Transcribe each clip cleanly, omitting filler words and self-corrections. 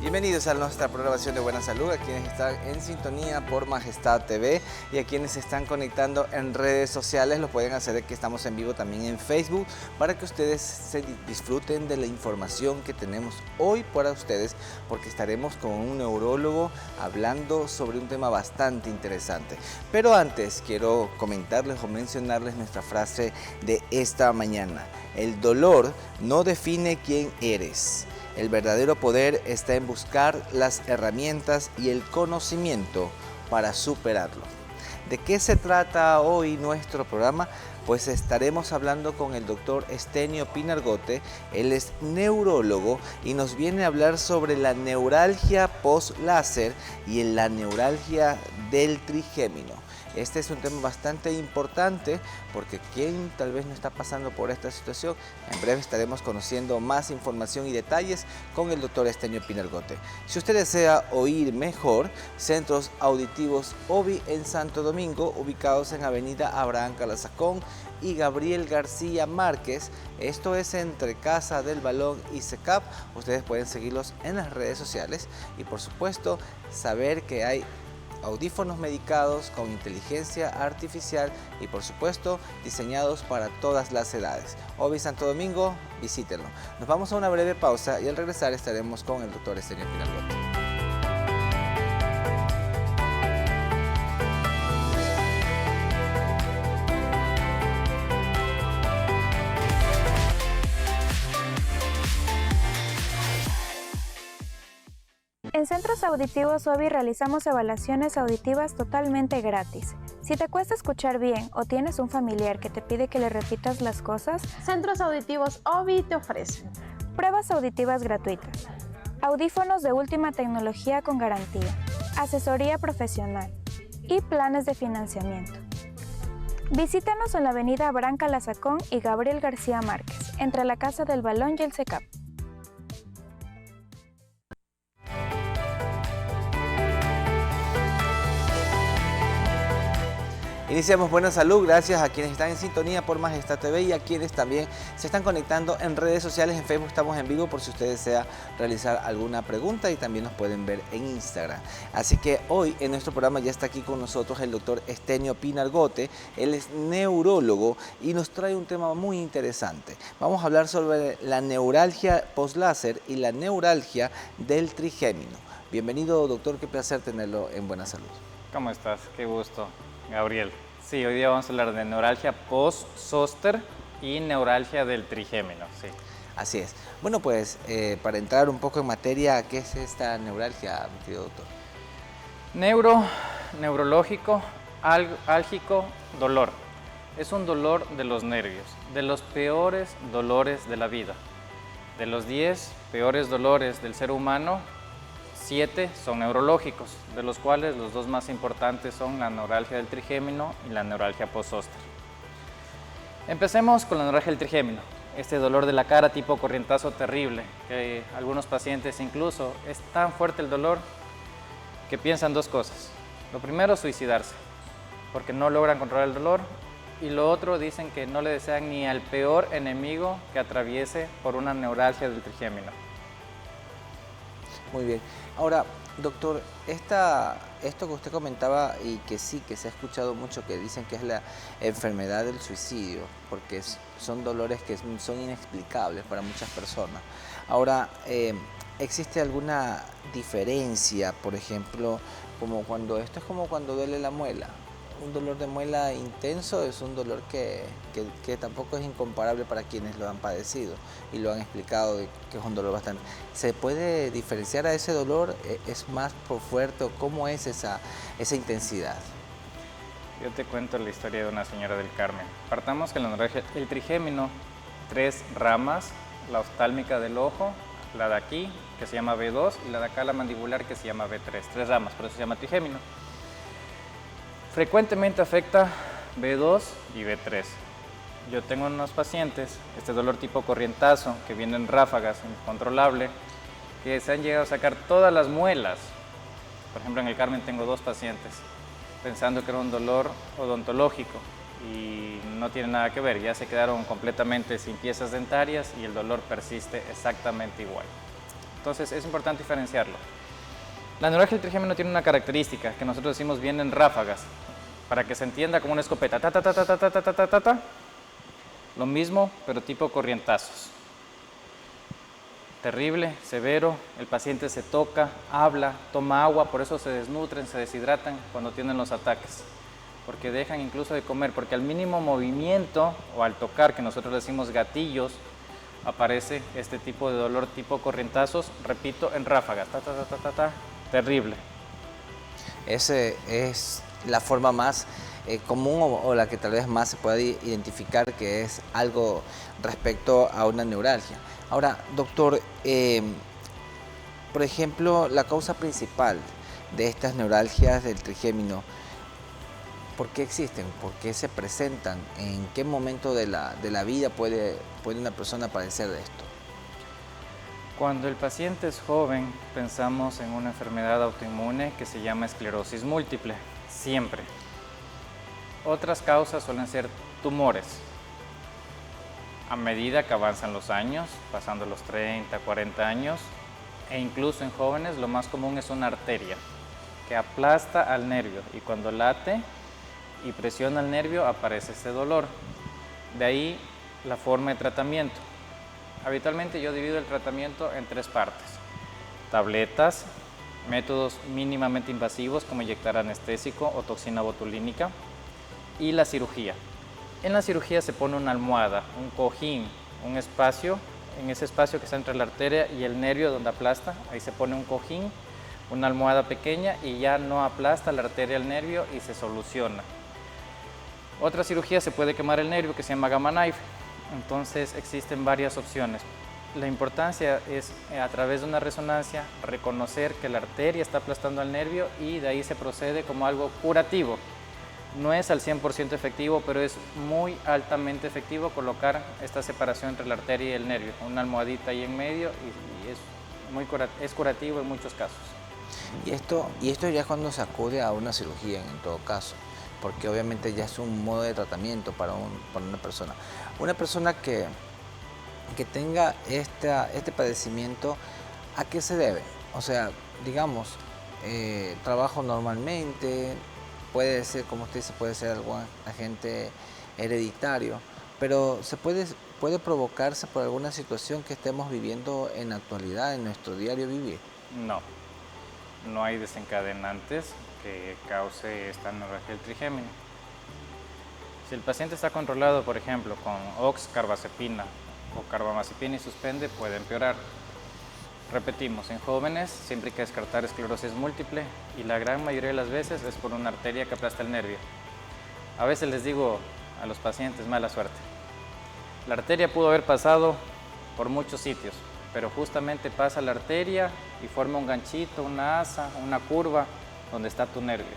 Bienvenidos a nuestra programación de Buena Salud, a quienes están en sintonía por Majestad TV y a quienes se están conectando en redes sociales. Lo pueden hacer, que estamos en vivo también en Facebook, para que ustedes se disfruten de la información que tenemos hoy para ustedes, porque estaremos con un neurólogo hablando sobre un tema bastante interesante. Pero antes quiero comentarles o mencionarles nuestra frase de esta mañana: el dolor no define quién eres. El verdadero poder está en buscar las herramientas y el conocimiento para superarlo. ¿De qué se trata hoy nuestro programa? Pues estaremos hablando con el doctor Estenio Pinargote. Él es neurólogo y nos viene a hablar sobre la neuralgia post-láser y la neuralgia del trigémino. Este es un tema bastante importante porque quien tal vez no está pasando por esta situación, en breve estaremos conociendo más información y detalles con el doctor Estenio Pinargote. Si usted desea oír mejor, Centros Auditivos OVI en Santo Domingo, ubicados en Avenida Abraham Calazacón y Gabriel García Márquez. Esto es entre Casa del Balón y SECAP. Ustedes pueden seguirlos en las redes sociales y, por supuesto, saber que hay audífonos medicados con inteligencia artificial y, por supuesto, diseñados para todas las edades. OVI Santo Domingo, visítenlo. Nos vamos a una breve pausa y al regresar estaremos con el doctor Estenio Pinargote. En Centros Auditivos OVI realizamos evaluaciones auditivas totalmente gratis. Si te cuesta escuchar bien o tienes un familiar que te pide que le repitas las cosas, Centros Auditivos OVI te ofrecen pruebas auditivas gratuitas, audífonos de última tecnología con garantía, asesoría profesional y planes de financiamiento. Visítanos en la avenida Abraham Calazacón y Gabriel García Márquez, entre la Casa del Balón y el SECAP. Iniciamos Buena Salud, gracias a quienes están en sintonía por Majestad TV y a quienes también se están conectando en redes sociales. En Facebook estamos en vivo por si usted desea realizar alguna pregunta y también nos pueden ver en Instagram. Así que hoy en nuestro programa ya está aquí con nosotros el doctor Estenio Pinargote. Él es neurólogo y nos trae un tema muy interesante. Vamos a hablar sobre la neuralgia post-láser y la neuralgia del trigémino. Bienvenido, doctor, qué placer tenerlo en Buena Salud. ¿Cómo estás? Qué gusto, Gabriel. Sí, hoy día vamos a hablar de neuralgia post-zóster y neuralgia del trigémino, sí. Así es. Bueno, pues para entrar un poco en materia, ¿qué es esta neuralgia, mi querido doctor? Neurológico, álgico, dolor. Es un dolor de los nervios, de los peores dolores de la vida. De los 10 peores dolores del ser humano, 7 son neurológicos, de los cuales los dos más importantes son la neuralgia del trigémino y la neuralgia post-zóster. Empecemos con la neuralgia del trigémino, este dolor de la cara tipo corrientazo terrible, que algunos pacientes incluso es tan fuerte el dolor que piensan dos cosas. Lo primero, suicidarse, porque no logran controlar el dolor, y lo otro, dicen que no le desean ni al peor enemigo que atraviese por una neuralgia del trigémino. Muy bien. Ahora, doctor, esto que usted comentaba y que sí, que se ha escuchado mucho, que dicen que es la enfermedad del suicidio, porque son dolores que son inexplicables para muchas personas. Ahora, ¿existe alguna diferencia, por ejemplo, esto es como cuando duele la muela? Un dolor de muela intenso es un dolor que tampoco es incomparable para quienes lo han padecido y lo han explicado que es un dolor bastante. ¿Se puede diferenciar a ese dolor? ¿Es más fuerte? ¿Cómo es esa intensidad? Yo te cuento la historia de una señora del Carmen. Partamos que la neuralgia del trigémino, 3 ramas: la oftálmica del ojo, la de aquí, que se llama B2, y la de acá, la mandibular, que se llama B3. 3 ramas, por eso se llama trigémino. Frecuentemente afecta B2 y B3. Yo tengo unos pacientes, este dolor tipo corrientazo, que viene en ráfagas, incontrolable, que se han llegado a sacar todas las muelas. Por ejemplo, en el Carmen tengo 2 pacientes, pensando que era un dolor odontológico y no tiene nada que ver. Ya se quedaron completamente sin piezas dentarias y el dolor persiste exactamente igual. Entonces es importante diferenciarlo. La neuralgia del trigémino tiene una característica que nosotros decimos viene en ráfagas, para que se entienda como una escopeta. Ta, ta, ta, ta, ta, ta, ta, ta, ta, ta. Lo mismo, pero tipo corrientazos. Terrible, severo, el paciente se toca, habla, toma agua, por eso se desnutren, se deshidratan cuando tienen los ataques, porque dejan incluso de comer, porque al mínimo movimiento o al tocar, que nosotros decimos gatillos, aparece este tipo de dolor tipo corrientazos, repito, en ráfagas, ta, ta, ta, ta, ta, ta. Terrible. Esa es la forma más común o la que tal vez más se pueda identificar que es algo respecto a una neuralgia. Ahora, doctor, por ejemplo, la causa principal de estas neuralgias del trigémino, ¿por qué existen? ¿Por qué se presentan? ¿En qué momento de la vida puede una persona padecer de esto? Cuando el paciente es joven, pensamos en una enfermedad autoinmune que se llama esclerosis múltiple, siempre. Otras causas suelen ser tumores. A medida que avanzan los años, pasando los 30, 40 años, e incluso en jóvenes, lo más común es una arteria que aplasta al nervio y cuando late y presiona el nervio aparece ese dolor. De ahí la forma de tratamiento. Habitualmente yo divido el tratamiento en 3 partes. Tabletas, métodos mínimamente invasivos como inyectar anestésico o toxina botulínica y la cirugía. En la cirugía se pone una almohada, un cojín, un espacio, en ese espacio que está entre la arteria y el nervio donde aplasta, ahí se pone un cojín, una almohada pequeña y ya no aplasta la arteria al nervio y se soluciona. Otra cirugía se puede quemar el nervio que se llama gamma knife, entonces existen varias opciones. La importancia es a través de una resonancia reconocer que la arteria está aplastando al nervio y de ahí se procede como algo curativo. No es al 100% efectivo, pero es muy altamente efectivo colocar esta separación entre la arteria y el nervio, una almohadita ahí en medio y es curativo en muchos casos. Y esto ya es cuando se acude a una cirugía en todo caso, porque obviamente ya es un modo de tratamiento para una persona. Una persona que tenga este padecimiento, ¿a qué se debe? O sea, digamos, trabajo normalmente, puede ser, como usted dice, puede ser algún agente hereditario, pero puede provocarse por alguna situación que estemos viviendo en la actualidad, en nuestro diario vivir. No hay desencadenantes que cause esta neuralgia del trigémino. Si el paciente está controlado, por ejemplo, con oxcarbazepina o carbamazepina y suspende, puede empeorar. Repetimos, en jóvenes siempre hay que descartar esclerosis múltiple y la gran mayoría de las veces es por una arteria que aplasta el nervio. A veces les digo a los pacientes, mala suerte. La arteria pudo haber pasado por muchos sitios, pero justamente pasa la arteria y forma un ganchito, una asa, una curva donde está tu nervio.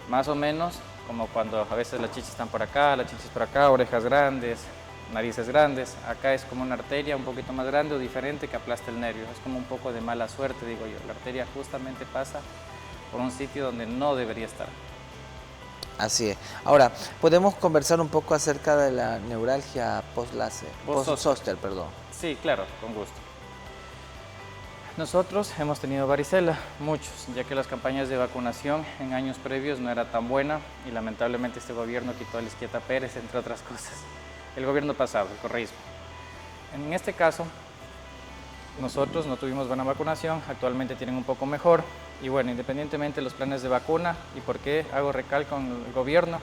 Más o menos como cuando a veces las chichis están por acá, las chichis por acá, orejas grandes, narices grandes. Acá es como una arteria un poquito más grande o diferente que aplasta el nervio. Es como un poco de mala suerte, digo yo. La arteria justamente pasa por un sitio donde no debería estar. Así es. Ahora, podemos conversar un poco acerca de la neuralgia post-zóster, perdón. Sí, claro, con gusto. Nosotros hemos tenido varicela, muchos, ya que las campañas de vacunación en años previos no era tan buena y lamentablemente este gobierno quitó a Lisquieta Pérez, entre otras cosas. El gobierno pasado, el correísmo. En este caso, nosotros no tuvimos buena vacunación, actualmente tienen un poco mejor y bueno, independientemente de los planes de vacuna y por qué hago recalco en el gobierno,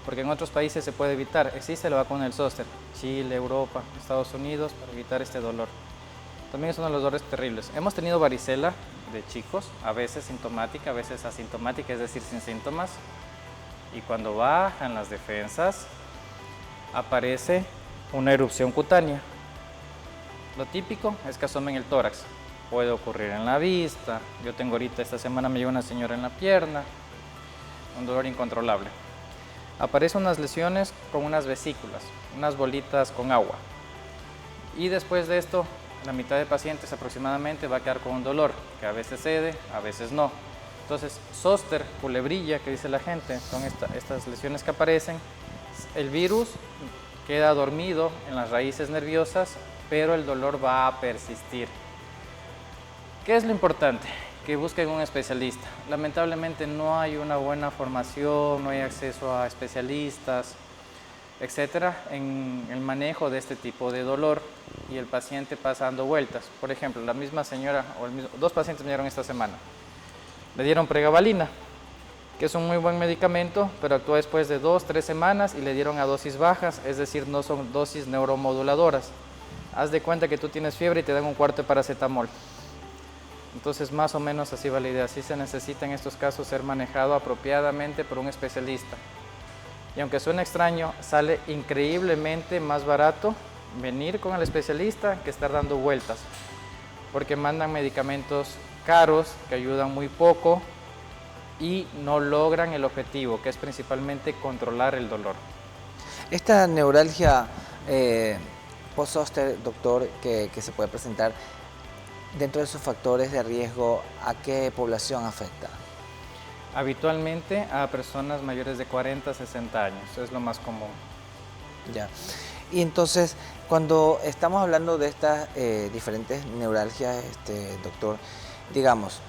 porque en otros países se puede evitar, existe la vacuna del zóster, Chile, Europa, Estados Unidos, para evitar este dolor. También es uno de los dolores terribles. Hemos tenido varicela de chicos, a veces sintomática, a veces asintomática, es decir, sin síntomas, y cuando bajan las defensas, aparece una erupción cutánea. Lo típico es que asomen el tórax. Puede ocurrir en la vista. Yo tengo ahorita, esta semana me llegó una señora en la pierna. Un dolor incontrolable. Aparecen unas lesiones con unas vesículas, unas bolitas con agua. Y después de esto, la mitad de pacientes aproximadamente va a quedar con un dolor, que a veces cede, a veces no. Entonces, zóster, culebrilla, que dice la gente, son estas lesiones que aparecen. El virus queda dormido en las raíces nerviosas, pero el dolor va a persistir. ¿Qué es lo importante? Que busquen un especialista. Lamentablemente no hay una buena formación, no hay acceso a especialistas, etcétera, en el manejo de este tipo de dolor y el paciente pasa dando vueltas. Por ejemplo, la misma señora, dos pacientes me dieron esta semana. Le dieron pregabalina, que es un muy buen medicamento, pero actúa después de 2-3 semanas y le dieron a dosis bajas, es decir, no son dosis neuromoduladoras. Haz de cuenta que tú tienes fiebre y te dan un cuarto de paracetamol. Entonces, más o menos así va la idea. Sí se necesita en estos casos ser manejado apropiadamente por un especialista. Y aunque suene extraño, sale increíblemente más barato venir con el especialista que estar dando vueltas, porque mandan medicamentos caros que ayudan muy poco y no logran el objetivo, que es principalmente controlar el dolor. Esta neuralgia post-zóster, doctor, que se puede presentar, dentro de sus factores de riesgo, ¿a qué población afecta? Habitualmente a personas mayores de 40 a 60 años, es lo más común. Ya. Y entonces, cuando estamos hablando de estas diferentes neuralgias, doctor, digamos,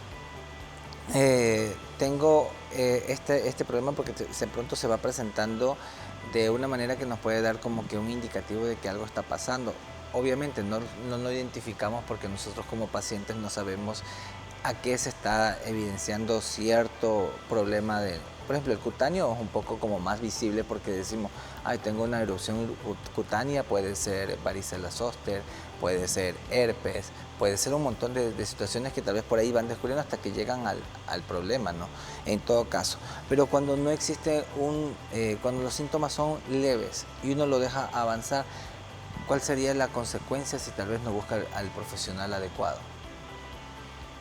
tengo este problema porque pronto se va presentando de una manera que nos puede dar como que un indicativo de que algo está pasando. Obviamente no lo identificamos porque nosotros como pacientes no sabemos a qué se está evidenciando cierto problema por ejemplo, el cutáneo es un poco como más visible porque decimos, ay, tengo una erupción cutánea, puede ser varicela zoster, puede ser herpes, puede ser un montón de situaciones que tal vez por ahí van descubriendo hasta que llegan al problema, ¿no? En todo caso. Pero cuando no existe cuando los síntomas son leves y uno lo deja avanzar, ¿cuál sería la consecuencia si tal vez no busca al profesional adecuado?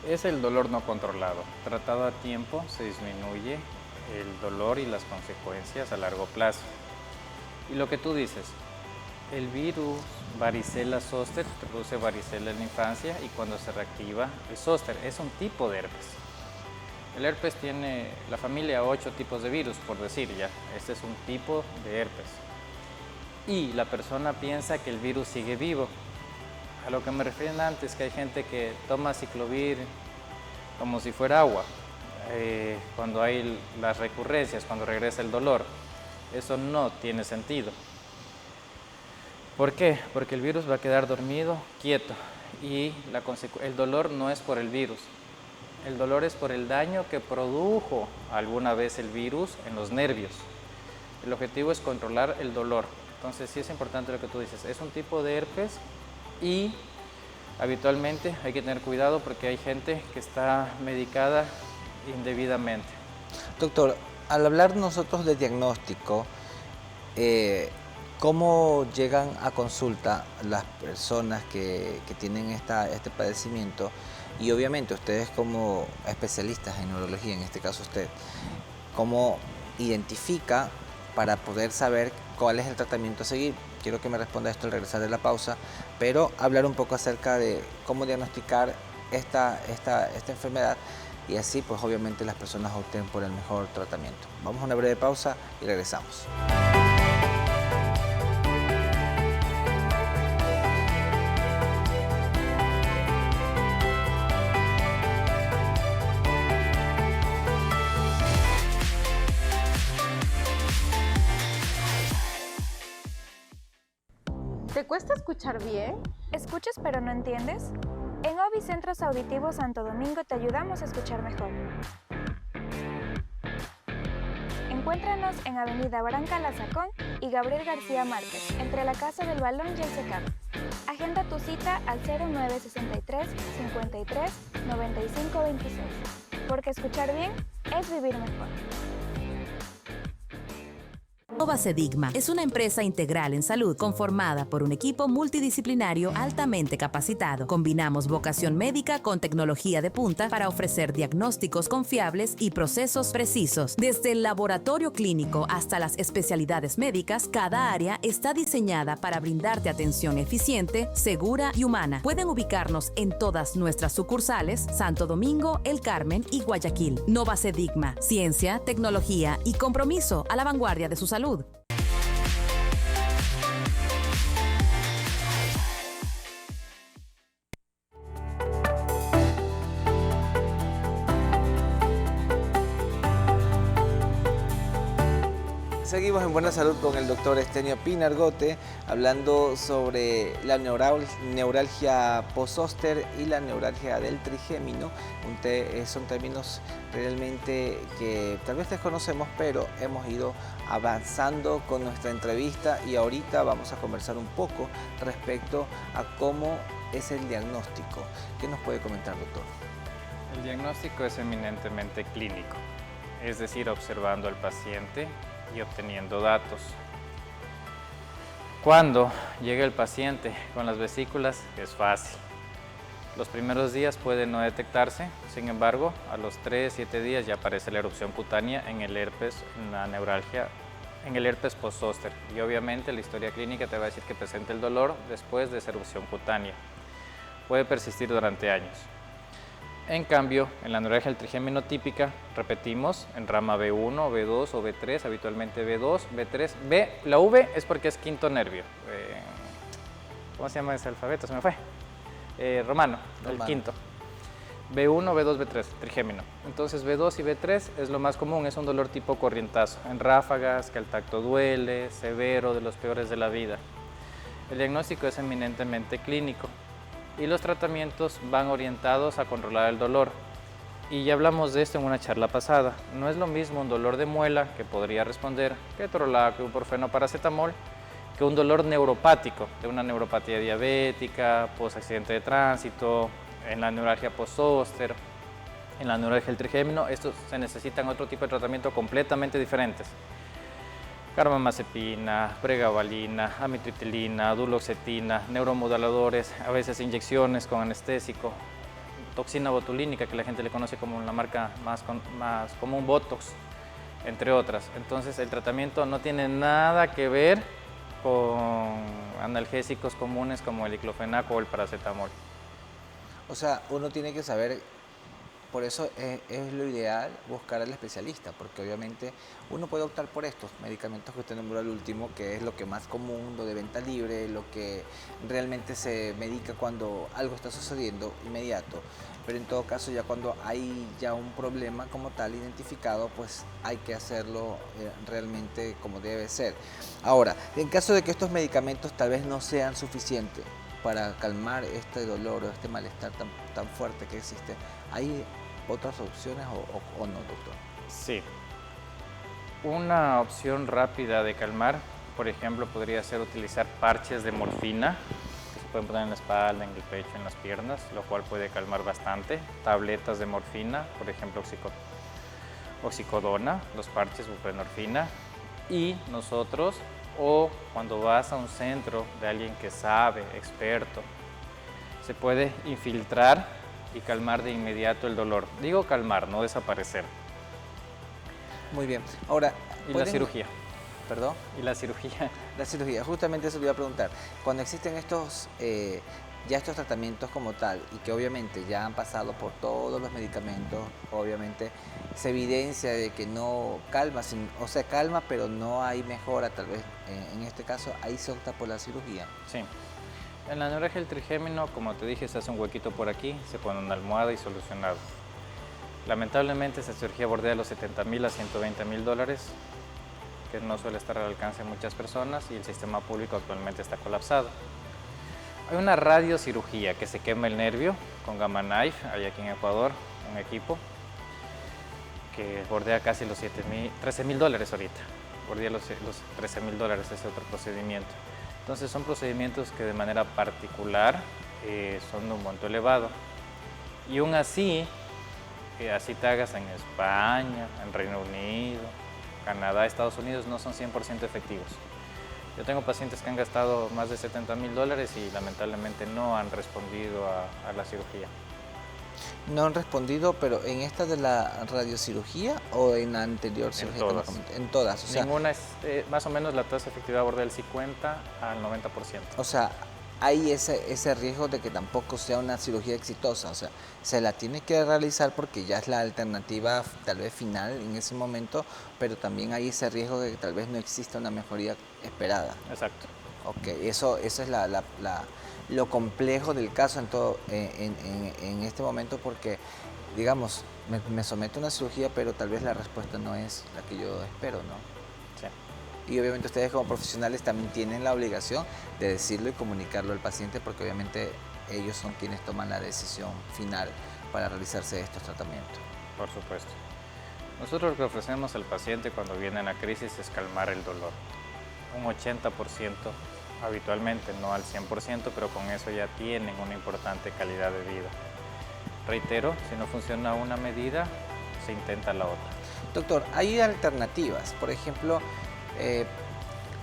Es el dolor no controlado. Tratado a tiempo se disminuye el dolor y las consecuencias a largo plazo. Y lo que tú dices, el virus varicela zoster produce varicela en la infancia y cuando se reactiva el zóster es un tipo de herpes. El herpes tiene la familia 8 tipos de virus, por decir ya. Este es un tipo de herpes. Y la persona piensa que el virus sigue vivo. A lo que me refiero antes, que hay gente que toma ciclovir como si fuera agua, cuando hay las recurrencias, cuando regresa el dolor. Eso no tiene sentido. ¿Por qué? Porque el virus va a quedar dormido, quieto, y el dolor no es por el virus. El dolor es por el daño que produjo alguna vez el virus en los nervios. El objetivo es controlar el dolor. Entonces sí es importante lo que tú dices. Es un tipo de herpes y habitualmente hay que tener cuidado porque hay gente que está medicada indebidamente. Doctor, al hablar nosotros de diagnóstico, ¿cómo llegan a consulta las personas que tienen este padecimiento? Y obviamente ustedes como especialistas en neurología, en este caso usted, ¿cómo identifica para poder saber cuál es el tratamiento a seguir? Quiero que me responda esto al regresar de la pausa, pero hablar un poco acerca de cómo diagnosticar esta enfermedad y así pues obviamente las personas opten por el mejor tratamiento. Vamos a una breve pausa y regresamos. ¿Te cuesta escuchar bien? ¿Escuchas pero no entiendes? En OBI Centros Auditivos Santo Domingo te ayudamos a escuchar mejor. Encuéntranos en Avenida Branca Lazacón y Gabriel García Márquez, entre la Casa del Balón y el SECAP. Agenda tu cita al 0963 53 95 26, porque escuchar bien es vivir mejor. Novacedigma es una empresa integral en salud conformada por un equipo multidisciplinario altamente capacitado. Combinamos vocación médica con tecnología de punta para ofrecer diagnósticos confiables y procesos precisos. Desde el laboratorio clínico hasta las especialidades médicas, cada área está diseñada para brindarte atención eficiente, segura y humana. Pueden ubicarnos en todas nuestras sucursales: Santo Domingo, El Carmen y Guayaquil. Novacedigma, ciencia, tecnología y compromiso a la vanguardia de su salud. Seguimos en Buena Salud con el doctor Estenio Pinargote, hablando sobre la neuralgia post-zóster y la neuralgia del trigémino. Son términos realmente que tal vez desconocemos, pero hemos ido avanzando con nuestra entrevista y ahorita vamos a conversar un poco respecto a cómo es el diagnóstico. ¿Qué nos puede comentar, doctor? El diagnóstico es eminentemente clínico, es decir, observando al paciente y obteniendo datos. Cuando llega el paciente con las vesículas es fácil. Los primeros días puede no detectarse, sin embargo, a los 3-7 días ya aparece la erupción cutánea en el herpes, en la neuralgia, en el herpes post-zóster. Y obviamente la historia clínica te va a decir que presenta el dolor después de esa erupción cutánea. Puede persistir durante años. En cambio, en la neuralgia del trigémino típica, repetimos en rama B1, B2 o B3, habitualmente B2, B3, B. La V es porque es quinto nervio. ¿Cómo se llama ese alfabeto? Se me fue. Romano, el quinto. B1, B2, B3, trigémino. Entonces B2 y B3 es lo más común, es un dolor tipo corrientazo, en ráfagas, que al tacto duele, severo, de los peores de la vida. El diagnóstico es eminentemente clínico y los tratamientos van orientados a controlar el dolor. Y ya hablamos de esto en una charla pasada. No es lo mismo un dolor de muela, que podría responder ketorolaco, ibuprofeno, paracetamol, que un dolor neuropático, de una neuropatía diabética, post-accidente de tránsito, en la neuralgia post-zóster, en la neuralgia del trigémino. Estos se necesitan otro tipo de tratamiento completamente diferentes. Carbamazepina, pregabalina, amitriptilina, duloxetina, neuromoduladores, a veces inyecciones con anestésico, toxina botulínica, que la gente le conoce como la marca más común, Botox, entre otras. Entonces el tratamiento no tiene nada que ver con analgésicos comunes como el diclofenaco o el paracetamol. O sea, uno tiene que saber, por eso es lo ideal buscar al especialista, porque obviamente uno puede optar por estos medicamentos que usted nombró al último, que es lo que más común, lo de venta libre, lo que realmente se medica cuando algo está sucediendo inmediato. Pero en todo caso, ya cuando hay ya un problema como tal identificado, pues hay que hacerlo realmente como debe ser. Ahora, en caso de que estos medicamentos tal vez no sean suficientes para calmar este dolor o este malestar tan fuerte que existe, ¿hay otras opciones o no, doctor? Sí. Una opción rápida de calmar, por ejemplo, podría ser utilizar parches de morfina, que se pueden poner en la espalda, en el pecho, en las piernas, lo cual puede calmar bastante. Tabletas de morfina, por ejemplo, oxicodona, los parches, buprenorfina. Y nosotros, o cuando vas a un centro de alguien que sabe, experto, se puede infiltrar y calmar de inmediato el dolor. Digo calmar, no desaparecer. Muy bien. Ahora, ¿y la cirugía? ¿Perdón? ¿Y la cirugía? La cirugía, justamente eso le iba a preguntar. Cuando existen estos tratamientos como tal y que obviamente ya han pasado por todos los medicamentos, obviamente se evidencia de que no calma, o sea, calma, pero no hay mejora, tal vez en este caso, ahí se opta por la cirugía. Sí. En la neuralgia del trigémino, como te dije, se hace un huequito por aquí, se pone una almohada y solucionado. Lamentablemente esta cirugía bordea los $70,000 a $120,000, que no suele estar al alcance de muchas personas y el sistema público actualmente está colapsado. Hay una radiocirugía que se quema el nervio con Gamma Knife, hay aquí en Ecuador un equipo que bordea casi los $13,000 ahorita, bordea los $13,000 ese otro procedimiento. Entonces son procedimientos que de manera particular son de un monto elevado. Y aún así, así te hagas en España, en Reino Unido, Canadá, Estados Unidos, no son 100% efectivos. Yo tengo pacientes que han gastado más de $70,000 y lamentablemente no han respondido a la cirugía. No han respondido, pero en esta de la radiocirugía o en la anterior cirugía. En todas. En todas, o sea, ninguna es, más o menos la tasa de efectividad bordea del 50 al 90%. O sea, hay ese riesgo de que tampoco sea una cirugía exitosa, o sea, se la tiene que realizar porque ya es la alternativa tal vez final en ese momento, pero también hay ese riesgo de que tal vez no exista una mejoría esperada. Exacto. Ok, eso es lo complejo del caso en este momento, porque, digamos, me someto a una cirugía, pero tal vez la respuesta no es la que yo espero, ¿no? Sí. Y obviamente ustedes como profesionales también tienen la obligación de decirlo y comunicarlo al paciente, porque obviamente ellos son quienes toman la decisión final para realizarse estos tratamientos. Por supuesto. Nosotros lo que ofrecemos al paciente cuando viene en la crisis es calmar el dolor. Un 80% habitualmente, no al 100%, pero con eso ya tienen una importante calidad de vida. Reitero, si no funciona una medida, se intenta la otra. Doctor, hay alternativas, por ejemplo,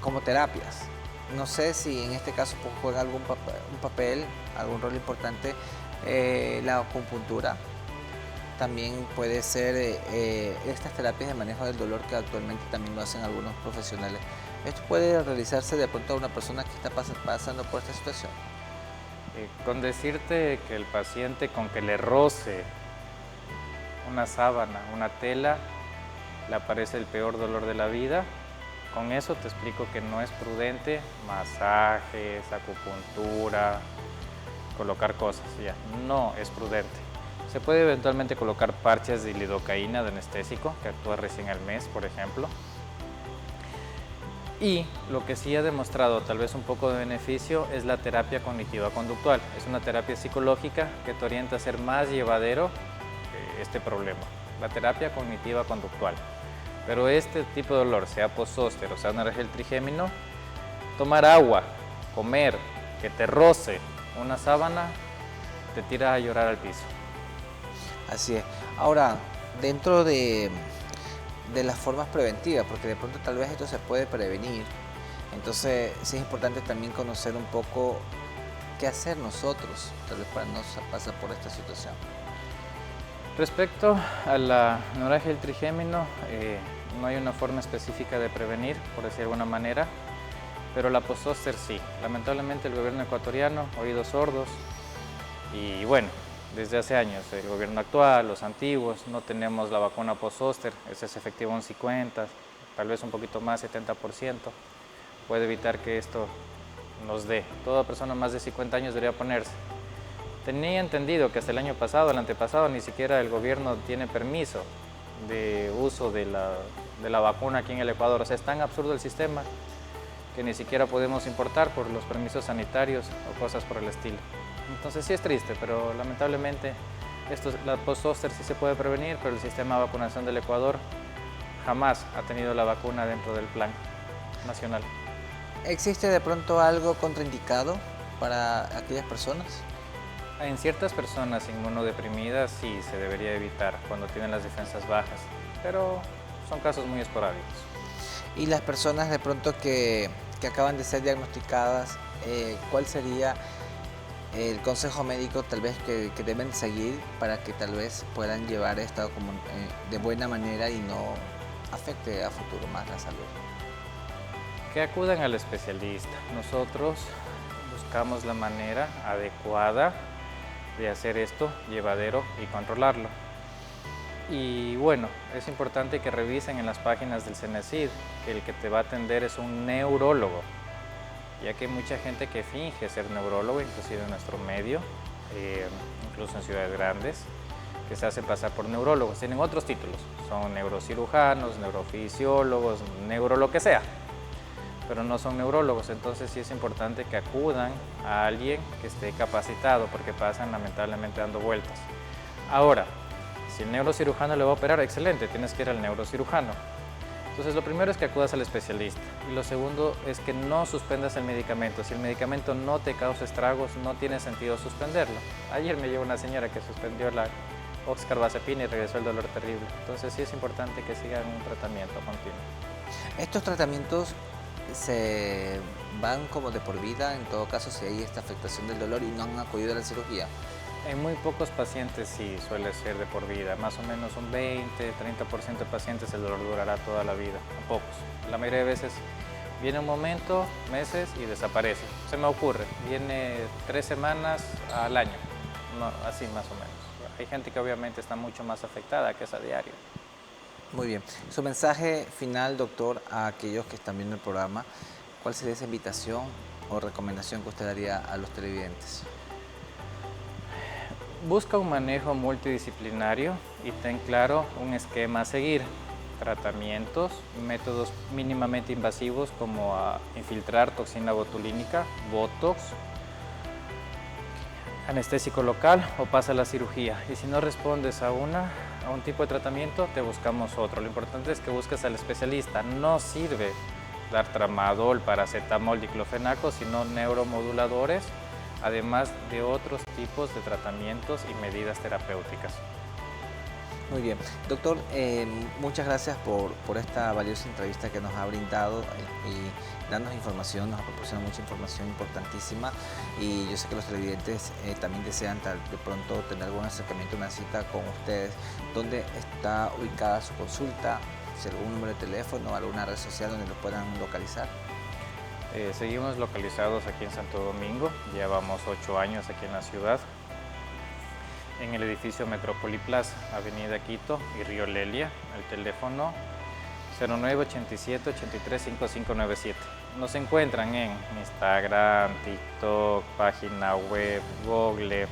como terapias. No sé si en este caso juega un papel, algún rol importante, la acupuntura. También puede ser estas terapias de manejo del dolor que actualmente también lo hacen algunos profesionales. ¿Esto puede realizarse de pronto a una persona que está pasando por esta situación? Con decirte que el paciente con que le roce una sábana, una tela, le aparece el peor dolor de la vida, con eso te explico que no es prudente masajes, acupuntura, colocar cosas, ya, no es prudente. Se puede eventualmente colocar parches de lidocaína de anestésico, que actúa recién al mes, por ejemplo. Y lo que sí ha demostrado tal vez un poco de beneficio es la terapia cognitiva conductual. Es una terapia psicológica que te orienta a ser más llevadero este problema, la terapia cognitiva conductual. Pero este tipo de dolor, sea posóster o sea neuralgia del trigémino, tomar agua, comer, que te roce una sábana, te tira a llorar al piso. Así es. Ahora, dentro de las formas preventivas, porque de pronto tal vez esto se puede prevenir, entonces sí es importante también conocer un poco qué hacer nosotros, tal vez para no pasar por esta situación. Respecto a la neuralgia del trigémino, no hay una forma específica de prevenir, por decir de alguna manera, pero la posóster sí. Lamentablemente el gobierno ecuatoriano, oídos sordos, y bueno, desde hace años, el gobierno actual, los antiguos, no tenemos la vacuna posóster, ese es efectivo un 50%, tal vez un poquito más, 70%, puede evitar que esto nos dé. Toda persona más de 50 años debería ponerse. Tenía entendido que hasta el año pasado, el antepasado, ni siquiera el gobierno tiene permiso de uso de la vacuna aquí en el Ecuador. O sea, es tan absurdo el sistema que ni siquiera podemos importar por los permisos sanitarios o cosas por el estilo. Entonces sí es triste, pero lamentablemente la posóster sí se puede prevenir, pero el sistema de vacunación del Ecuador jamás ha tenido la vacuna dentro del plan nacional. ¿Existe de pronto algo contraindicado para aquellas personas? En ciertas personas inmunodeprimidas sí se debería evitar cuando tienen las defensas bajas, pero son casos muy esporádicos. Y las personas de pronto que acaban de ser diagnosticadas, ¿cuál sería el consejo médico tal vez que deben seguir para que tal vez puedan llevar esto como, de buena manera y no afecte a futuro más la salud? Que acudan al especialista. Nosotros buscamos la manera adecuada de hacer esto llevadero y controlarlo. Y bueno, es importante que revisen en las páginas del CENESID que el que te va a atender es un neurólogo, ya que hay mucha gente que finge ser neurólogo, inclusive en nuestro medio, incluso en ciudades grandes, que se hacen pasar por neurólogos. Tienen otros títulos, son neurocirujanos, neurofisiólogos, neuro lo que sea, pero no son neurólogos. Entonces sí es importante que acudan a alguien que esté capacitado, porque pasan lamentablemente dando vueltas. Ahora, si el neurocirujano le va a operar, excelente, tienes que ir al neurocirujano. Entonces lo primero es que acudas al especialista y lo segundo es que no suspendas el medicamento. Si el medicamento no te causa estragos, no tiene sentido suspenderlo. Ayer me llegó una señora que suspendió la oxcarbazepina y regresó el dolor terrible. Entonces sí es importante que sigan un tratamiento continuo. ¿Estos tratamientos se van como de por vida, en todo caso, si hay esta afectación del dolor y no han acudido a la cirugía? En muy pocos pacientes sí suele ser de por vida, más o menos un 20-30% de pacientes el dolor durará toda la vida, a pocos. La mayoría de veces viene un momento, meses y desaparece. Se me ocurre, viene 3 semanas al año, no, así más o menos. Hay gente que obviamente está mucho más afectada, que es a diario. Muy bien. Su mensaje final, doctor, a aquellos que están viendo el programa, ¿cuál sería esa invitación o recomendación que usted daría a los televidentes? Busca un manejo multidisciplinario y ten claro un esquema a seguir. tratamientos, métodos mínimamente invasivos como infiltrar toxina botulínica, Botox, anestésico local o pasa a la cirugía. Y si no respondes a un tipo de tratamiento, te buscamos otro. Lo importante es que busques al especialista. No sirve dar tramadol, paracetamol, diclofenaco, sino neuromoduladores, además de otros tipos de tratamientos y medidas terapéuticas. Muy bien. Doctor, muchas gracias por esta valiosa entrevista que nos ha brindado y darnos información, nos ha proporcionado mucha información importantísima, y yo sé que los televidentes también desean de pronto tener algún acercamiento, una cita con ustedes. ¿Dónde está ubicada su consulta? Si algún número de teléfono, alguna red social donde lo puedan localizar. Seguimos localizados aquí en Santo Domingo, llevamos 8 años aquí en la ciudad, en el edificio Metrópoli Plaza, Avenida Quito y Río Lelia, el teléfono 0987-835597. Nos encuentran en Instagram, TikTok, página web, Google,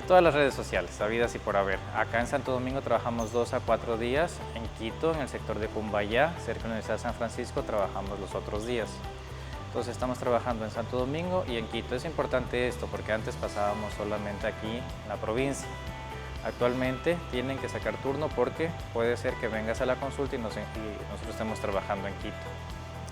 todas las redes sociales, habidas y por haber. Acá en Santo Domingo trabajamos 2 a 4 días, en Quito, en el sector de Cumbayá, cerca de la Universidad de San Francisco, trabajamos los otros días. Entonces estamos trabajando en Santo Domingo y en Quito. Es importante esto porque antes pasábamos solamente aquí en la provincia. Actualmente tienen que sacar turno porque puede ser que vengas a la consulta y nosotros estemos trabajando en Quito.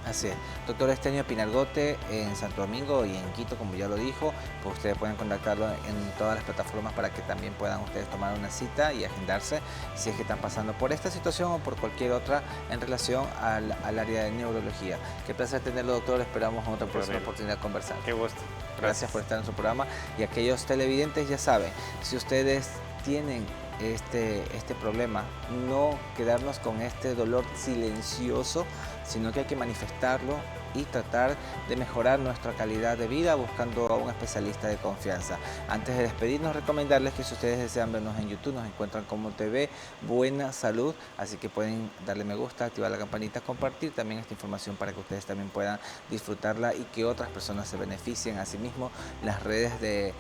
Así es. Doctor Estenio Pinargote en Santo Domingo y en Quito, como ya lo dijo, pues ustedes pueden contactarlo en todas las plataformas para que también puedan ustedes tomar una cita y agendarse si es que están pasando por esta situación o por cualquier otra en relación al área de neurología. Qué placer tenerlo, doctor. Esperamos en otra próxima oportunidad de conversar. Qué gusto. Gracias por estar en su programa. Y aquellos televidentes ya saben, si ustedes tienen este problema, no quedarnos con este dolor silencioso, sino que hay que manifestarlo y tratar de mejorar nuestra calidad de vida buscando a un especialista de confianza. Antes de despedirnos, recomendarles que si ustedes desean vernos en YouTube, nos encuentran como TV Buena Salud, así que pueden darle me gusta, activar la campanita, compartir también esta información para que ustedes también puedan disfrutarla y que otras personas se beneficien. Asimismo, las redes de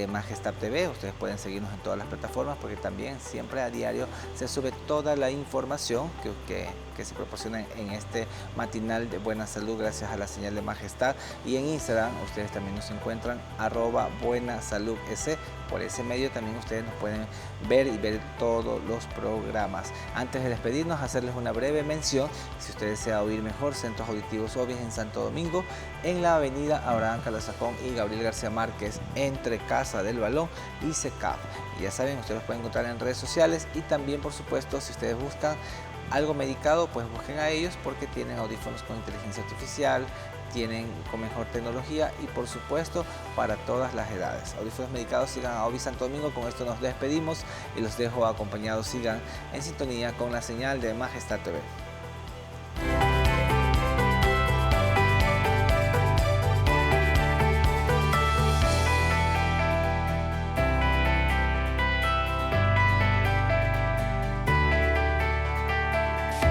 Majestad TV, ustedes pueden seguirnos en todas las plataformas porque también siempre a diario se sube toda la información que se proporciona en este matinal de Buena Salud gracias a la señal de Majestad. Y en Instagram ustedes también nos encuentran @buenasaludec. Por ese medio también ustedes nos pueden ver y ver todos los programas. Antes de despedirnos, hacerles una breve mención. Si usted desea oír mejor, Centros Auditivos Obvios en Santo Domingo, en la avenida Abraham Calazajón y Gabriel García Márquez, entre Casa del Balón y SECAF. Y ya saben, ustedes los pueden encontrar en redes sociales y también, por supuesto, si ustedes buscan algo medicado, pues busquen a ellos porque tienen audífonos con inteligencia artificial, tienen con mejor tecnología y por supuesto para todas las edades. Audífonos medicados, sigan a Ovi Santo Domingo. Con esto nos despedimos y los dejo acompañados. Sigan en sintonía con la señal de Majestad TV.